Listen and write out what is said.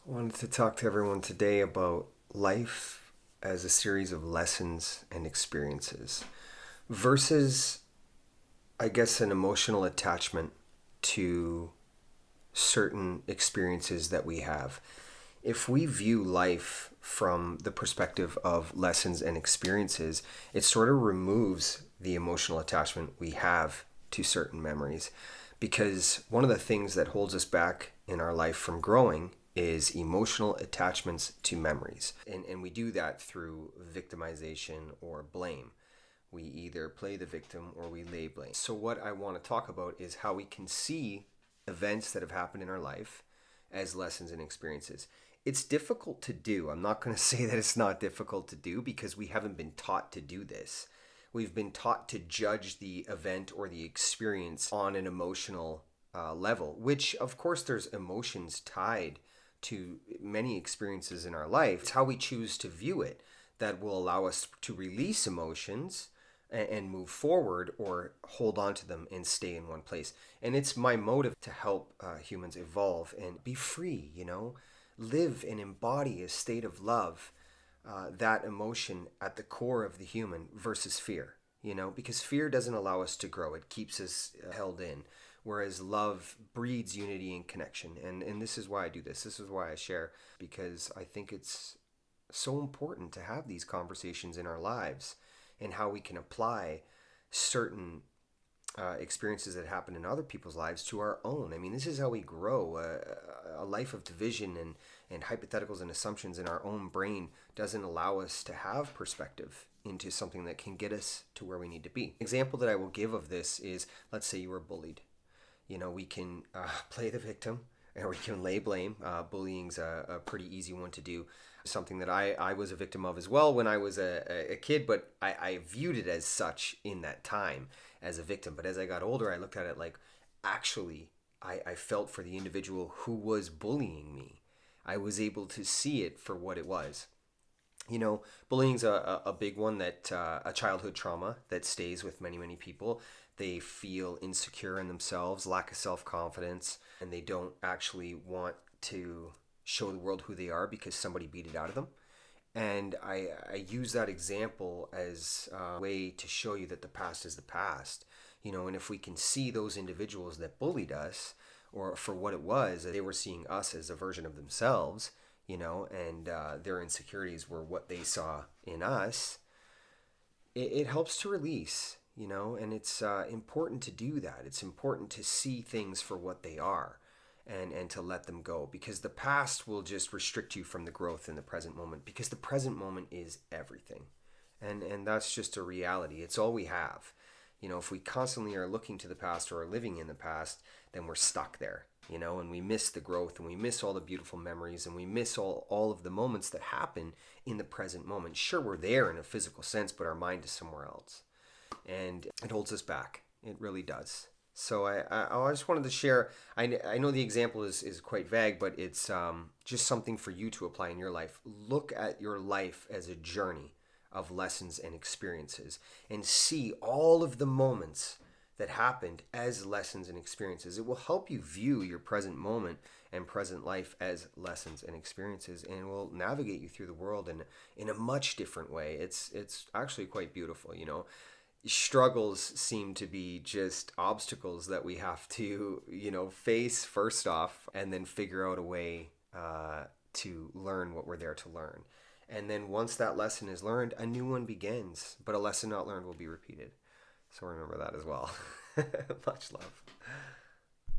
I wanted to talk to everyone today about life as a series of lessons and experiences versus, I guess, an emotional attachment to certain experiences that we have. If we view life from the perspective of lessons and experiences, it sort of removes the emotional attachment we have to certain memories. Because one of the things that holds us back in our life from growing is emotional attachments to memories. And we do that through victimization or blame. We either play the victim or we lay blame. So, what I want to talk about is how we can see events that have happened in our life as lessons and experiences. It's difficult to do. I'm not going to say that it's not difficult to do because we haven't been taught to do this. We've been taught to judge the event or the experience on an emotional level, which, of course, there's emotions tied to many experiences in our life. It's how we choose to view it that will allow us to release emotions and move forward or hold on to them and stay in one place. And it's my motive to help humans evolve and be free, live and embody a state of love, that emotion at the core of the human versus fear, because fear doesn't allow us to grow, it keeps us held in. Whereas love breeds unity and connection. And this is why I do this. This is why I share, because I think it's so important to have these conversations in our lives and how we can apply certain experiences that happen in other people's lives to our own. I mean, this is how we grow. A life of division and hypotheticals and assumptions in our own brain doesn't allow us to have perspective into something that can get us to where we need to be. An example that I will give of this is, let's say you were bullied. We can play the victim or we can lay blame. Bullying's a pretty easy one to do. Something that I was a victim of as well when I was a kid, but I viewed it as such in that time as a victim. But as I got older, I looked at it like, actually, I felt for the individual who was bullying me. I was able to see it for what it was. Bullying's a big one, that a childhood trauma that stays with many, many people. They feel insecure in themselves, lack of self-confidence, and they don't actually want to show the world who they are because somebody beat it out of them. And I use that example as a way to show you that the past is the past. And if we can see those individuals that bullied us, or for what it was, they were seeing us as a version of themselves, and their insecurities were what they saw in us, it helps to release, and it's important to do that. It's important to see things for what they are, and to let them go, because the past will just restrict you from the growth in the present moment, because the present moment is everything. And that's just a reality. It's all we have. If we constantly are looking to the past or are living in the past, then we're stuck there, and we miss the growth, and we miss all the beautiful memories, and we miss all of the moments that happen in the present moment. Sure, we're there in a physical sense, but our mind is somewhere else. And it holds us back. It really does. So I just wanted to share. I know the example is quite vague, but it's just something for you to apply in your life. Look at your life as a journey of lessons and experiences, and see all of the moments that happened as lessons and experiences. It will help you view your present moment and present life as lessons and experiences, and will navigate you through the world in a much different way. It's actually quite beautiful. Struggles seem to be just obstacles that we have to face first off, and then figure out a way to learn what we're there to learn. And then once that lesson is learned, a new one begins, but a lesson not learned will be repeated. So remember that as well. Much love.